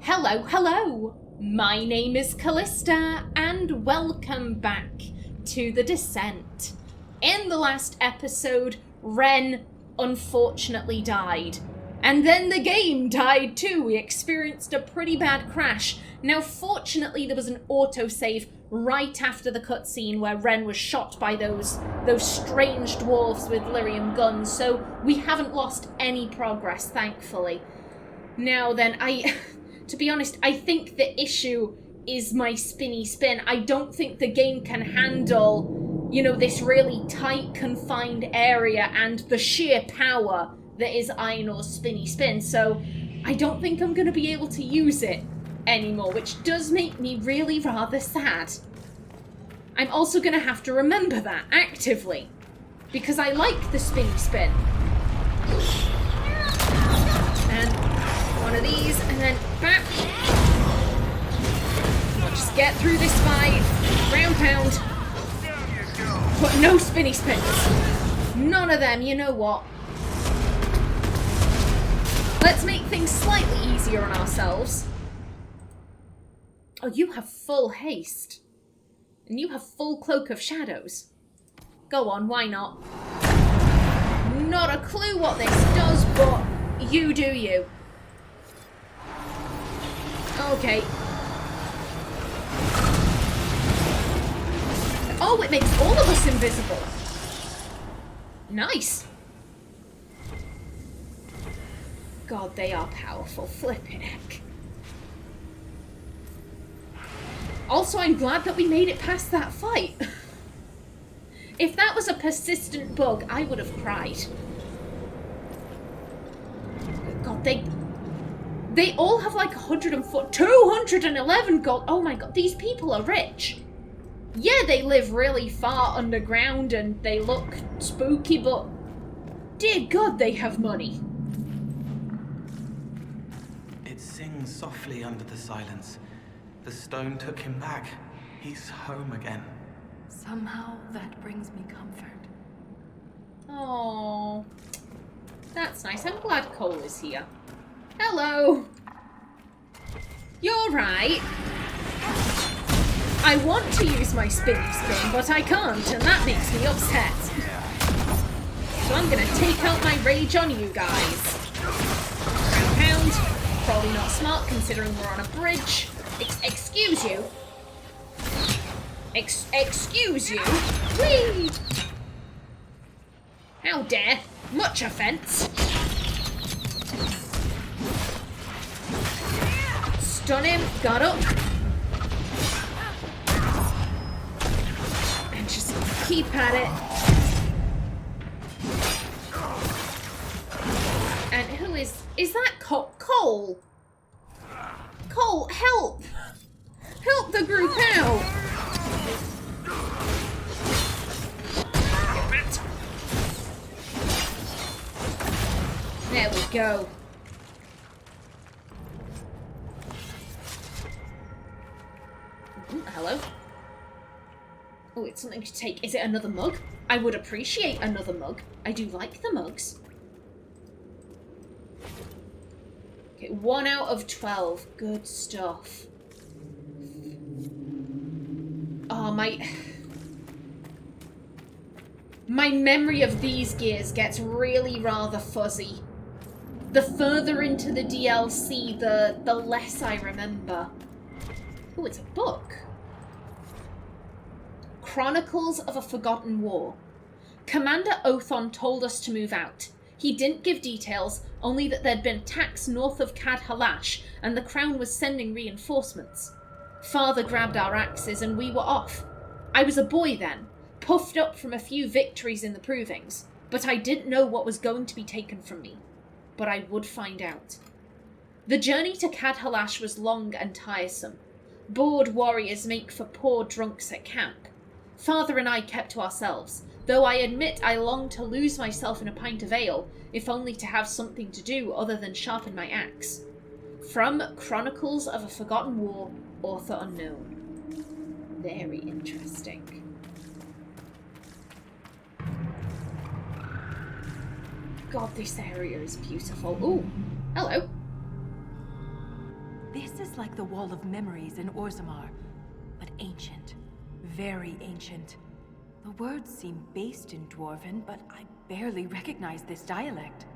Hello! My name is Callista, and welcome back to The Descent. In the last episode, Renn unfortunately died. And then the game died too. We experienced a pretty bad crash. Now, fortunately, there was an autosave right after the cutscene where Renn was shot by those strange dwarves with lyrium guns, so we haven't lost any progress, thankfully. Now then, to be honest, I think the issue is my spinny spin. I don't think the game can handle, this really tight, confined area and the sheer power that is Aenor's spinny spin, so I don't think I'm going to be able to use it anymore, which does make me really rather sad. I'm also going to have to remember that actively, because I like the spinny spin. And one of these, and then bap. I'll just get through this fight, round pound, but no spinny spins. None of them, you know what? Let's make things slightly easier on ourselves. Oh, you have full haste. And you have full cloak of shadows. Go on, why not? Not a clue what this does, but you do you. Okay. Oh, it makes all of us invisible. Nice. God, they are powerful. Flippin' heck. Also, I'm glad that we made it past that fight. If that was a persistent bug, I would have cried. God, they all have like 211 gold. Oh my god, these people are rich. Yeah, they live really far underground and they look spooky, but dear God, they have money. It sings softly under the silence. The stone took him back. He's home again. Somehow that brings me comfort. Oh, that's nice. I'm glad Cowl is here. Hello. You're right. I want to use my spinny spin, but I can't, and that makes me upset. So I'm gonna take out my rage on you guys. Round pound. Probably not smart considering we're on a bridge. Excuse you. Excuse you. Whee! How dare. Much offence. Stun him. Got up. And just keep at it. And who is that Cowl? Cowl, help! Help the group out! There we go. Ooh, hello. Oh, it's something to take. Is it another mug? I would appreciate another mug. I do like the mugs. Okay, 1 out of 12. Good stuff. Oh, my memory of these gears gets really rather fuzzy. The further into the DLC, the less I remember. Oh, it's a book. Chronicles of a Forgotten War. Commander Othon told us to move out. He didn't give details, only that there'd been attacks north of Kadhalash, and the Crown was sending reinforcements. Father grabbed our axes, and we were off. I was a boy then, puffed up from a few victories in the provings, but I didn't know what was going to be taken from me. But I would find out. The journey to Kadhalash was long and tiresome. Bored warriors make for poor drunks at camp. Father and I kept to ourselves, though I admit I longed to lose myself in a pint of ale, if only to have something to do other than sharpen my axe. From Chronicles of a Forgotten War, author unknown. Very interesting. God, this area is beautiful. Ooh, hello. This is like the Wall of Memories in Orzammar, but ancient. Very ancient. The words seem based in Dwarven, but I barely recognize this dialect.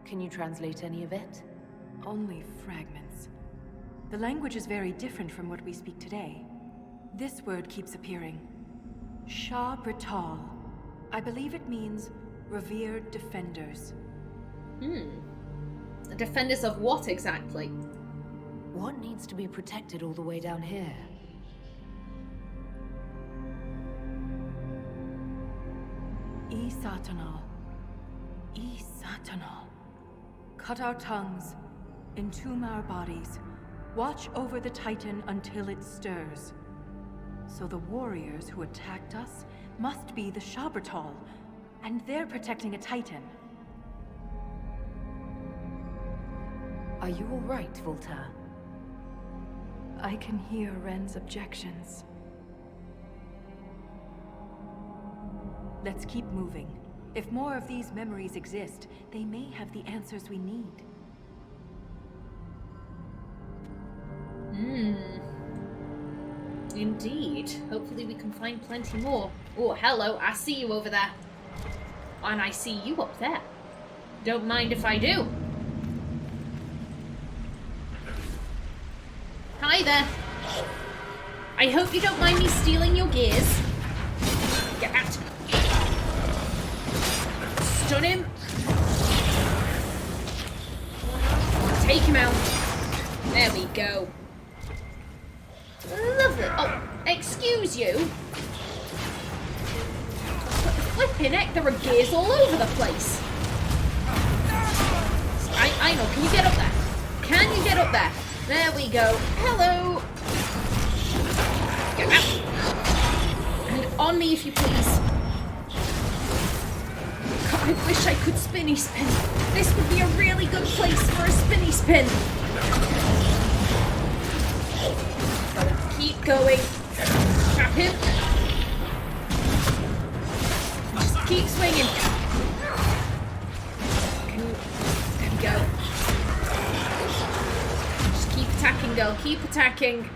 Can you translate any of it? Only fragments. The language is very different from what we speak today. This word keeps appearing. Sha-Brytol. I believe it means revered defenders. The defenders of what exactly? What needs to be protected all the way down here? Satanal. Satanal. Cut our tongues, entomb our bodies, watch over the Titan until it stirs. So the warriors who attacked us must be the Sha-Brytol, and they're protecting a Titan. Are you all right, Valta? I can hear Renn's objections. Let's keep moving. If more of these memories exist, they may have the answers we need. Indeed. Hopefully we can find plenty more. Oh, hello. I see you over there. And I see you up there. Don't mind if I do. Hi there. I hope you don't mind me stealing your gears. Get out. Stun him. Take him out. There we go. Lovely. Oh, excuse you. Flipping heck, there are gears all over the place. I know. Can you get up there? Can you get up there? There we go. Hello. Get out. And on me, if you please. God, I wish I could spinny spin. This would be a really good place for a spinny spin. Keep going. Trap him. Just keep swinging. There we go. Just keep attacking, girl. Keep attacking.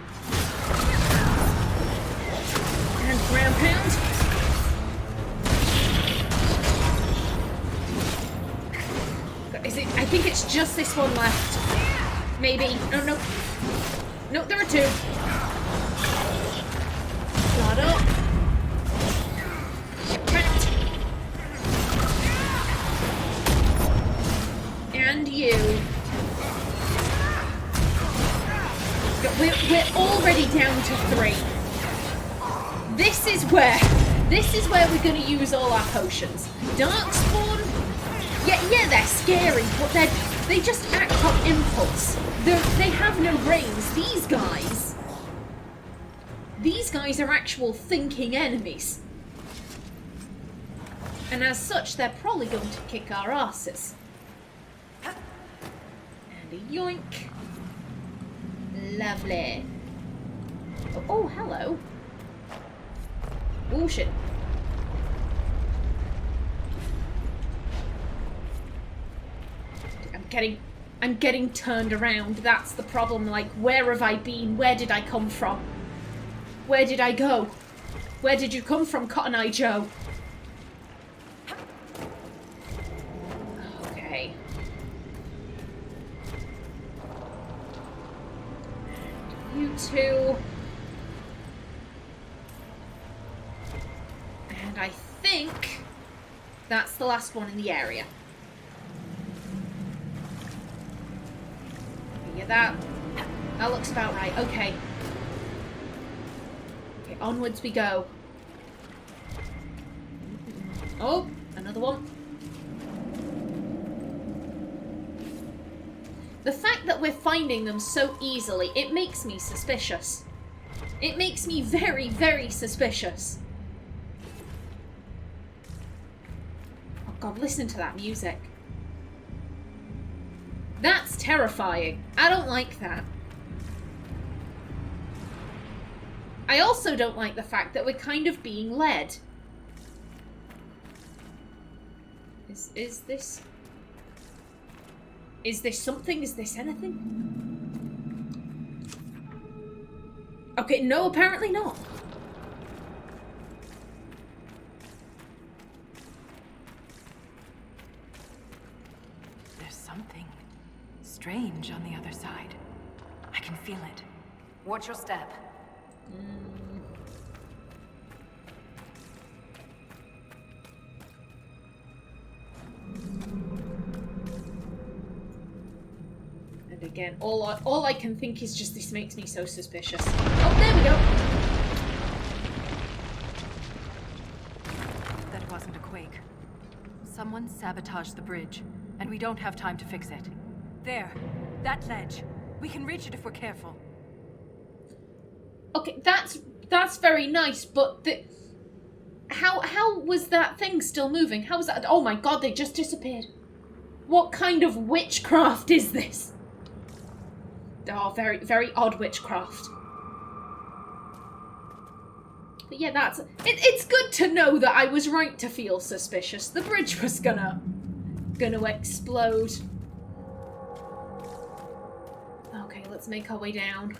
And ground pound. Is it? I think it's just this one left. Maybe. Oh, no. No, there are two. Got up. Get packed. And you. We're already down to 3. This is where we're going to use all our potions. Darkspawn. Yeah, they're scary, but they just act on impulse. They have no brains. These guys are actual thinking enemies. And as such, they're probably going to kick our asses. And a yoink. Lovely. Oh, hello. Oh, shit. I'm getting turned around. That's the problem. Like, where have I been? Where did I come from? Where did I go? Where did you come from, Cotton Eye Joe? Okay. You two. And I think that's the last one in the area. Yeah, that looks about right. Okay. Okay, onwards we go. Oh, another one. The fact that we're finding them so easily, it makes me suspicious. It makes me very, very suspicious. Oh God, listen to that music. That's terrifying. I don't like that. I also don't like the fact that we're kind of being led. Is this... Is this something? Is this anything? Okay, no, apparently not. There's something strange on the other side. I can feel it. Watch your step. And again, all I can think is just this makes me so suspicious. Oh, there we go. That wasn't a quake. Someone sabotaged the bridge, and we don't have time to fix it. There, that ledge. We can reach it if we're careful. Okay, that's very nice, but how was that thing still moving? How was that? Oh my god, they just disappeared. What kind of witchcraft is this? Oh, very, very odd witchcraft. But yeah, it's good to know that I was right to feel suspicious. The bridge was gonna explode. Okay, let's make our way down.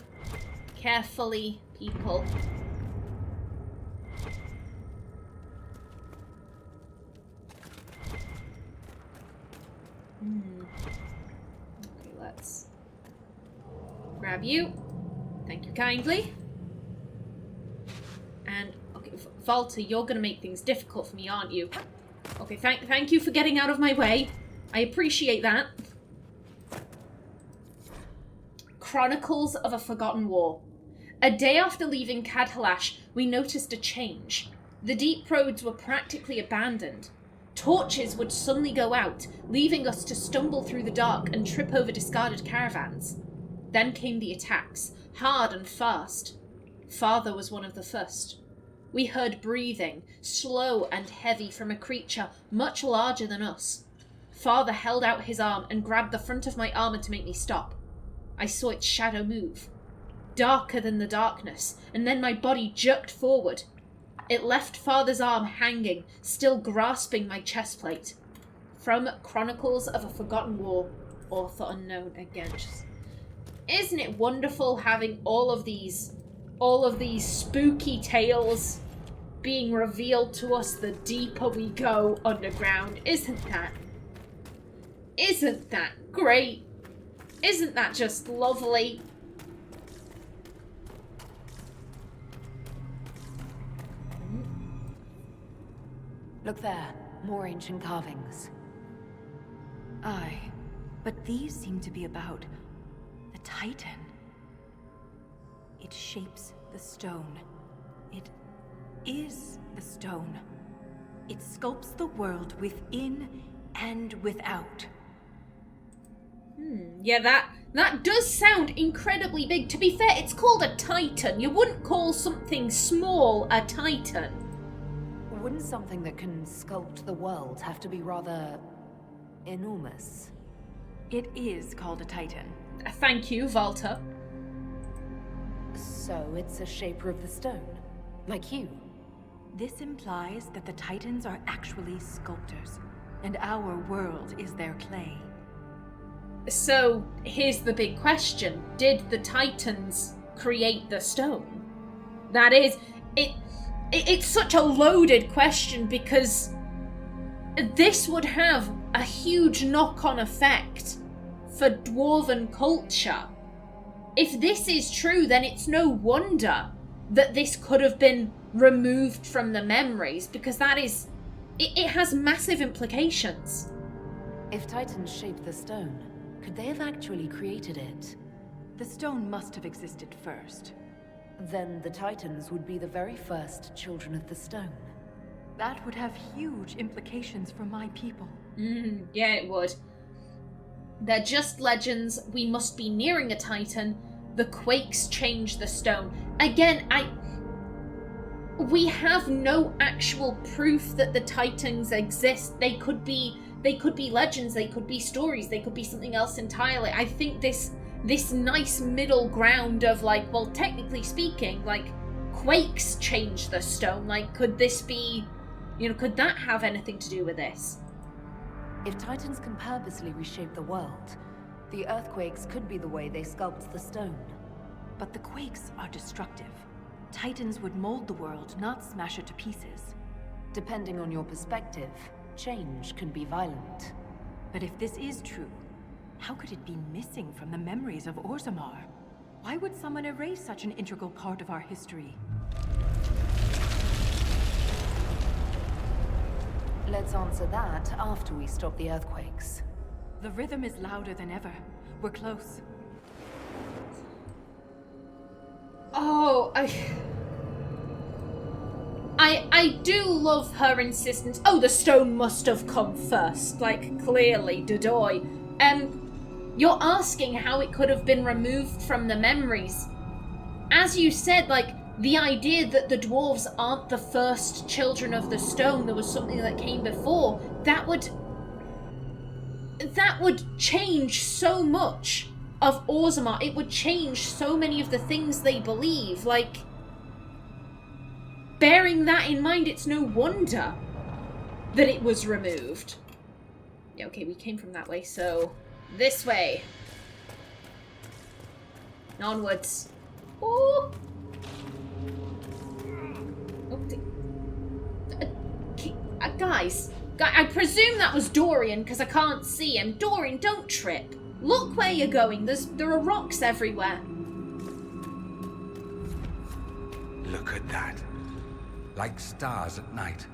Carefully, people. Okay, let's grab you. Thank you kindly. And, okay, Valta, you're gonna make things difficult for me, aren't you? Okay, thank you for getting out of my way. I appreciate that. Chronicles of a Forgotten War. A day after leaving Cadhalash, we noticed a change. The deep roads were practically abandoned. Torches would suddenly go out, leaving us to stumble through the dark and trip over discarded caravans. Then came the attacks, hard and fast. Father was one of the first. We heard breathing, slow and heavy, from a creature much larger than us. Father held out his arm and grabbed the front of my armor to make me stop. I saw its shadow move, darker than the darkness, and then my body jerked forward. It left Father's arm hanging, still grasping my chest plate. From Chronicles of a Forgotten War, author unknown again. Isn't it wonderful having all of these spooky tales being revealed to us the deeper we go underground? Isn't that great? Isn't that just lovely? Look there. More ancient carvings. Aye, but these seem to be about the Titan. It shapes the stone. It is the stone. It sculpts the world within and without. Yeah, that does sound incredibly big. To be fair, it's called a Titan. You wouldn't call something small a Titan. Wouldn't something that can sculpt the world have to be rather enormous? It is called a Titan. Thank you, Valta. So it's a shaper of the stone, like you. This implies that the Titans are actually sculptors, and our world is their clay. So, here's the big question. Did the Titans create the stone? That is, it's such a loaded question because this would have a huge knock-on effect for Dwarven culture. If this is true, then it's no wonder that this could have been removed from the memories, because that is... It has massive implications. If Titans shaped the stone, could they have actually created it? The stone must have existed first. Then the Titans would be the very first children of the stone. That would have huge implications for my people. Yeah, it would. They're just legends. We must be nearing a Titan. The quakes change the stone. Again, we have no actual proof that the Titans exist. They could be legends, they could be stories, they could be something else entirely. I think this nice middle ground of, like, well, technically speaking, like, quakes change the stone. Like, could this be, could that have anything to do with this? If Titans can purposely reshape the world, the earthquakes could be the way they sculpt the stone. But the quakes are destructive. Titans would mold the world, not smash it to pieces. Depending on your perspective, change can be violent. But if this is true, how could it be missing from the memories of Orzammar? Why would someone erase such an integral part of our history? Let's answer that after we stop the earthquakes. The rhythm is louder than ever. We're close. Oh, I do love her insistence. Oh, the stone must have come first. Like, clearly, Dodoy. You're asking how it could have been removed from the memories. As you said, like, the idea that the dwarves aren't the first children of the stone, there was something that came before, that would change so much of Orzammar. It would change so many of the things they believe. Like, bearing that in mind, it's no wonder that it was removed. Yeah, okay, we came from that way, so this way. Onwards. Oh! Guys, I presume that was Dorian, because I can't see him. Dorian, don't trip. Look where you're going. There are rocks everywhere. Look at that. Like stars at night.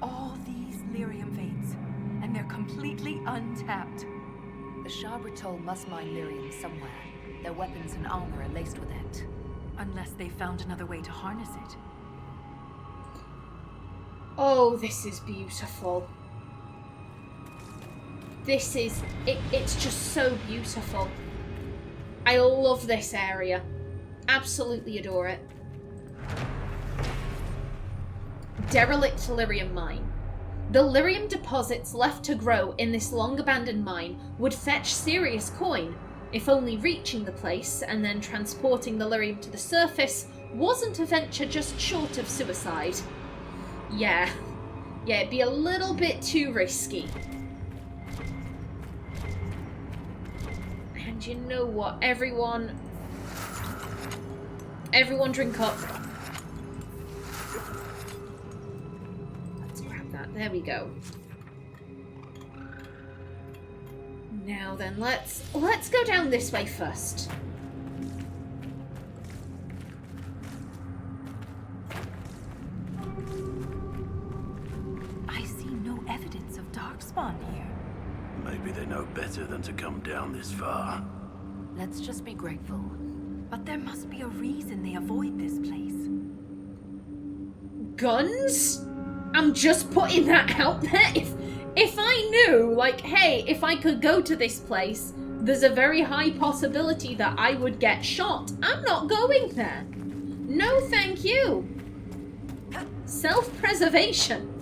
All these lyrium veins, and they're completely untapped. The Sha-Brytol must mine lyrium somewhere. Their weapons and armor are laced with it. Unless they found another way to harness it. Oh, this is beautiful. This is... It's just so beautiful. I love this area. Absolutely adore it. Derelict lyrium mine. The lyrium deposits left to grow in this long-abandoned mine would fetch serious coin, if only reaching the place and then transporting the lyrium to the surface wasn't a venture just short of suicide. Yeah, it'd be a little bit too risky. And you know what? Everyone drink up. Let's grab that. There we go. Now then, let's go down this way first. I see no evidence of darkspawn here. Maybe they know better than to come down this far. Let's just be grateful. But there must be a reason they avoid this place. Guns? I'm just putting that out there. If I knew, like, hey, if I could go to this place, there's a very high possibility that I would get shot. I'm not going there. No, thank you. Self-preservation.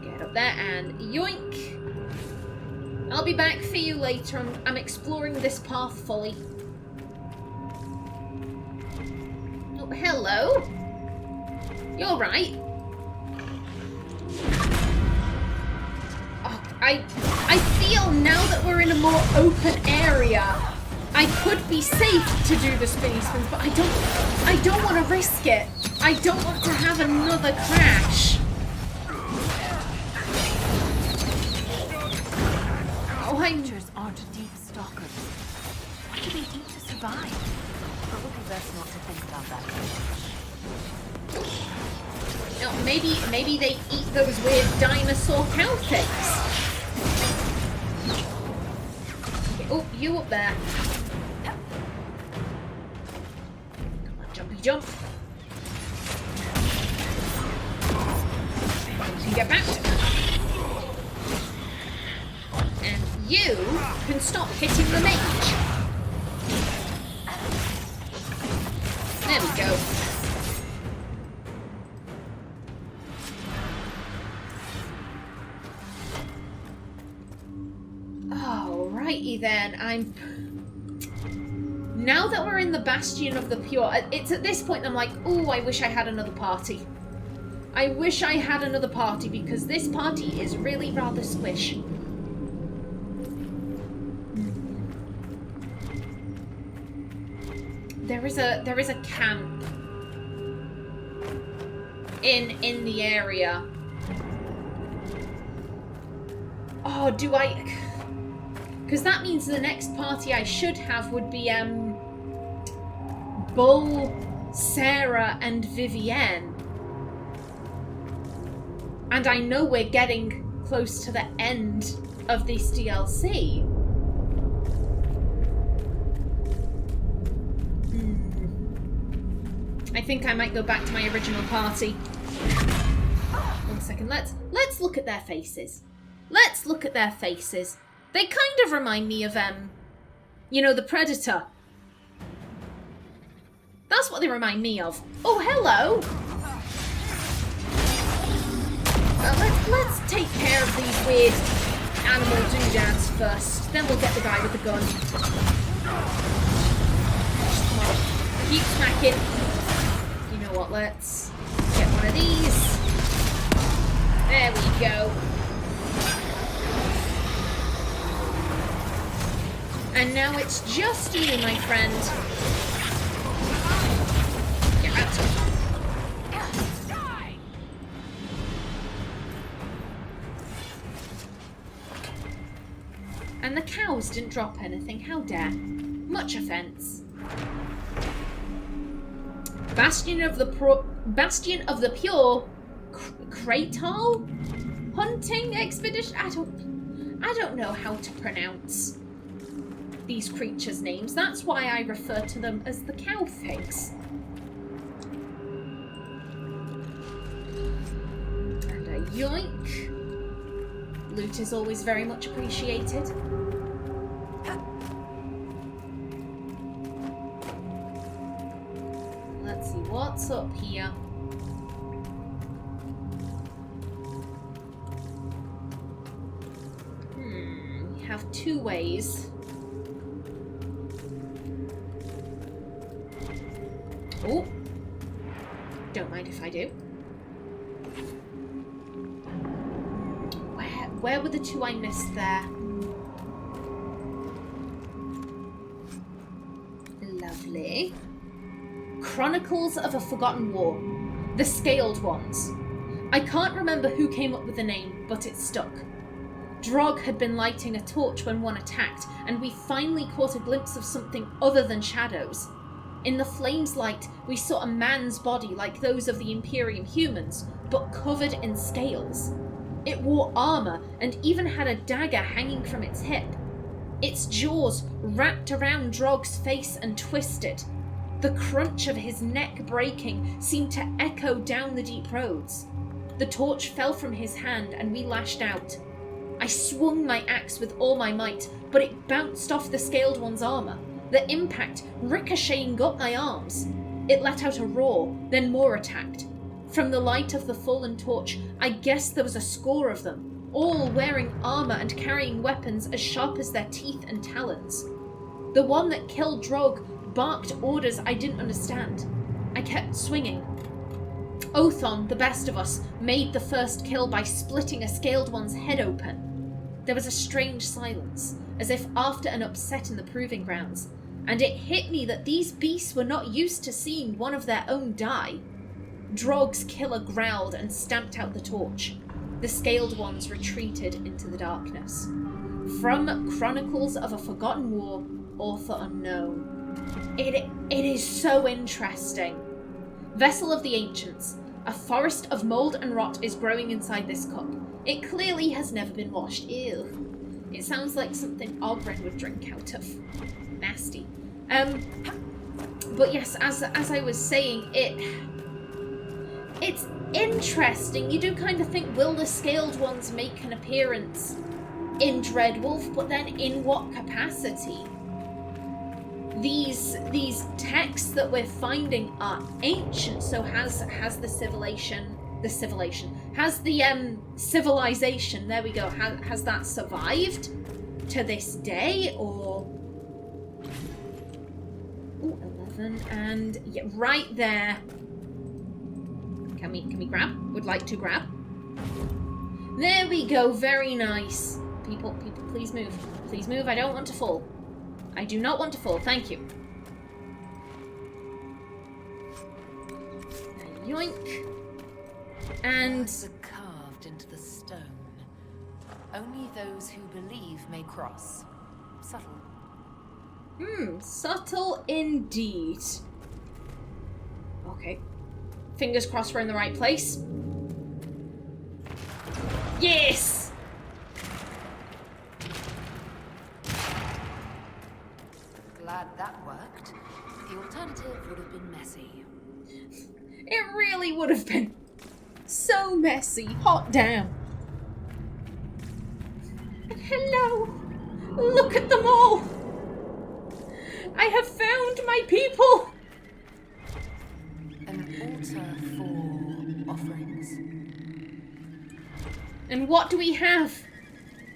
Get up there and yoink. I'll be back for you later. I'm exploring this path fully. Oh, hello. You're right. Oh, I feel now that we're in a more open area, I could be safe to do the spinny spins, but I don't want to risk it. I don't want to have another crash. Oh, Creatures aren't deep stalkers. What do they eat to survive? Probably best not to think about that. No, maybe they eat those weird dinosaur cow things. Okay, oh, you up there. Come on, jumpy jump. You can get back to me. And you can stop hitting the mage. There we go. Alrighty then, now that we're in the Bastion of the Pure, it's at this point I'm like, ooh, I wish I had another party. I wish I had another party, because this party is really rather squish. There is a camp in the area. Oh, do I? Because that means the next party I should have would be Bull, Sarah, and Vivienne. And I know we're getting close to the end of this DLC. I think I might go back to my original party. 1 second, let's look at their faces. Let's look at their faces. They kind of remind me of, you know, the Predator. That's what they remind me of. Oh, hello! Let's take care of these weird animal doodads first. Then we'll get the guy with the gun. Come on. Keep smacking. You know what, let's get one of these. There we go. And now it's just you, my friend. Get out. And the cows didn't drop anything. How dare. Much offense. Bastion of the Pure Kratal hunting expedition. I don't know how to pronounce these creatures' names. That's why I refer to them as the cow pigs. And a yoink. Loot is always very much appreciated. Let's see what's up here. We have 2 ways. Oh, don't mind if I do. Where were the 2 I missed there? Lovely. Chronicles of a Forgotten War. The Scaled Ones. I can't remember who came up with the name, but it stuck. Drog had been lighting a torch when one attacked, and we finally caught a glimpse of something other than shadows. In the flame's light, we saw a man's body like those of the Imperium humans, but covered in scales. It wore armor and even had a dagger hanging from its hip. Its jaws wrapped around Drog's face and twisted. The crunch of his neck breaking seemed to echo down the deep roads. The torch fell from his hand and we lashed out. I swung my axe with all my might, but it bounced off the Scaled One's armor, the impact ricocheting up my arms. It let out a roar, then more attacked. From the light of the fallen torch, I guessed there was a score of them, all wearing armor and carrying weapons as sharp as their teeth and talons. The one that killed Drog barked orders I didn't understand. I kept swinging. Othon, the best of us, made the first kill by splitting a Scaled One's head open. There was a strange silence, as if after an upset in the proving grounds, and it hit me that these beasts were not used to seeing one of their own die. Drog's killer growled and stamped out the torch. The Scaled Ones retreated into the darkness. From Chronicles of a Forgotten War, author unknown. It is so interesting. Vessel of the Ancients. A forest of mold and rot is growing inside this cup. It clearly has never been washed. Ew. It sounds like something Ogren would drink out of. Nasty. But yes, as I was saying, it's interesting. You do kind of think, will the Scaled Ones make an appearance in Dreadwolf, but then in what capacity? These texts that we're finding are ancient, so has the civilization, there we go, has that survived to this day, or... Ooh, 11, and yeah, right there. Can we grab? Would like to grab. There we go, very nice. People, please move. Please move, I don't want to fall. I do not want to fall, thank you. Yoink. And... Words are carved into the stone. Only those who believe may cross. Subtle. Subtle indeed. Okay. Fingers crossed we're in the right place. Yes! Glad that worked. The alternative would have been messy. It really would have been so messy. Hot damn. And hello. Look at them all. I have found my people. An altar for offerings. And what do we have?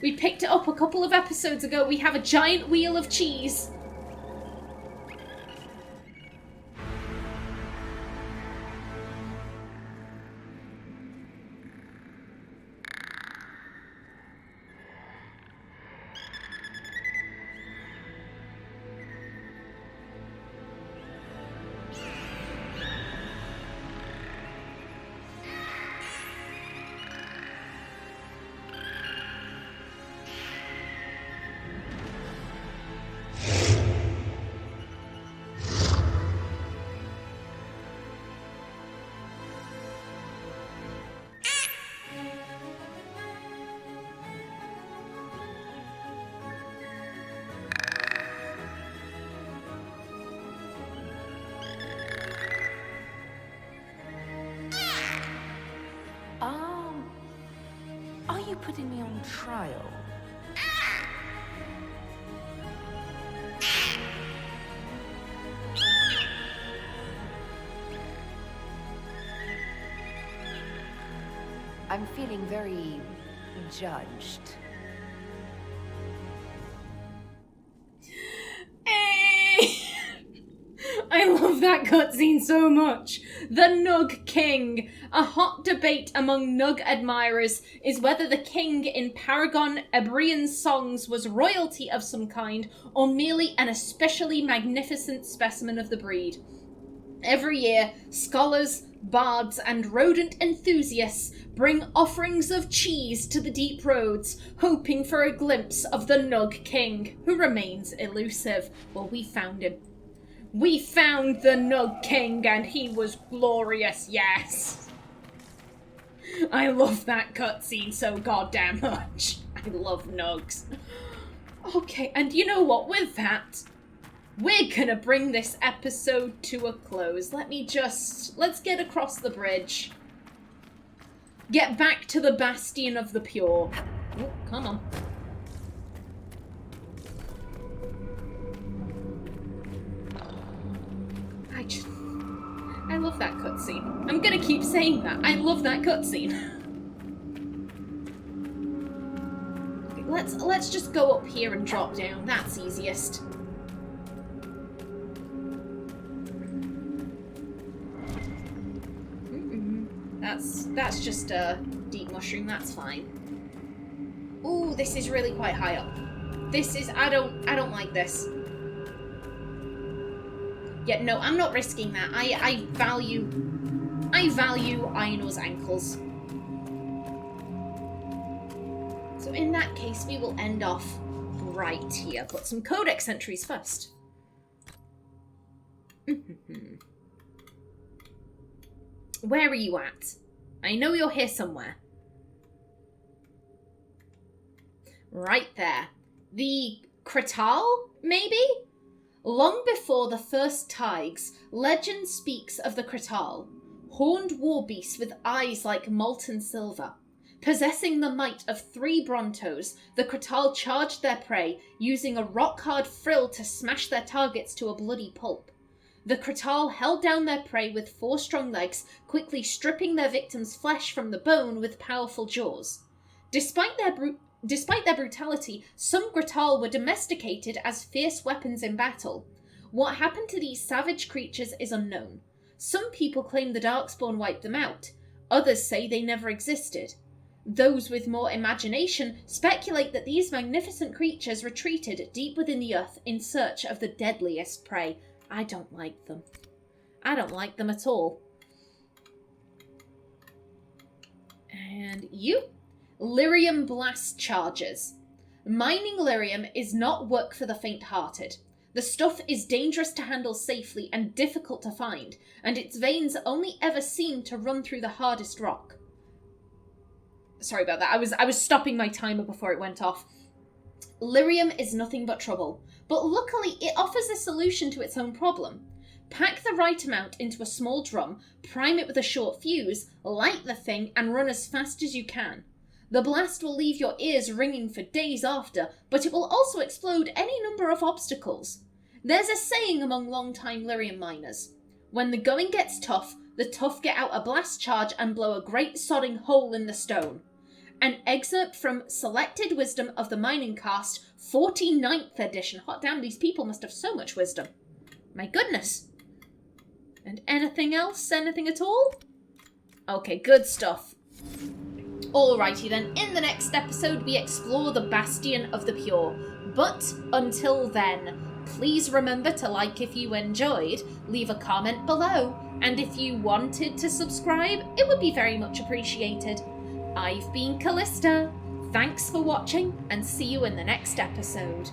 We picked it up a couple of episodes ago. We have a giant wheel of cheese. Are you putting me on trial? I'm feeling very judged. I love that cutscene so much. The Nug King. A hot debate among Nug admirers is whether the king in Paragon Ebrian's songs was royalty of some kind or merely an especially magnificent specimen of the breed. Every year, scholars, bards, and rodent enthusiasts bring offerings of cheese to the deep roads, hoping for a glimpse of the Nug King, who remains elusive. Well, we found him. We found the Nug King, and he was glorious, yes. I love that cutscene so goddamn much. I love Nugs. Okay, and you know what? With that, we're gonna bring this episode to a close. Let's get across the bridge. Get back to the Bastion of the Pure. Oh, come on. I love that cutscene. I'm gonna keep saying that. I love that cutscene. Okay, let's just go up here and drop down. That's easiest. That's just a deep mushroom. That's fine. Ooh, this is really quite high up. This is I don't like this. Yeah, no, I'm not risking that. I value Aenor's ankles. So in that case, we will end off right here. Put some codex entries first. Where are you at? I know you're here somewhere. Right there. The Kratal, maybe? Long before the first Tigers, legend speaks of the Kratal, horned warbeasts with eyes like molten silver. Possessing the might of 3 Brontos, the Kratal charged their prey, using a rock-hard frill to smash their targets to a bloody pulp. The Kratal held down their prey with 4 strong legs, quickly stripping their victims' flesh from the bone with powerful jaws. Despite their brutality, some Kratal were domesticated as fierce weapons in battle. What happened to these savage creatures is unknown. Some people claim the Darkspawn wiped them out. Others say they never existed. Those with more imagination speculate that these magnificent creatures retreated deep within the earth in search of the deadliest prey. I don't like them. I don't like them at all. And you? Lyrium blast charges. Mining lyrium is not work for the faint-hearted. The stuff is dangerous to handle safely and difficult to find, and its veins only ever seem to run through the hardest rock. Sorry about that. I was stopping my timer before it went off. Lyrium is nothing but trouble, but luckily it offers a solution to its own problem. Pack the right amount into a small drum, prime it with a short fuse, light the thing, and run as fast as you can. The blast will leave your ears ringing for days after, but it will also explode any number of obstacles. There's a saying among long-time lyrium miners. When the going gets tough, the tough get out a blast charge and blow a great sodding hole in the stone. An excerpt from Selected Wisdom of the Mining Cast, 49th edition. Hot damn, these people must have so much wisdom. My goodness. And anything else? Anything at all? Okay, good stuff. Alrighty then, in the next episode we explore the Bastion of the Pure. But until then, please remember to like if you enjoyed, leave a comment below, and if you wanted to subscribe, it would be very much appreciated. I've been Callista, thanks for watching, and see you in the next episode.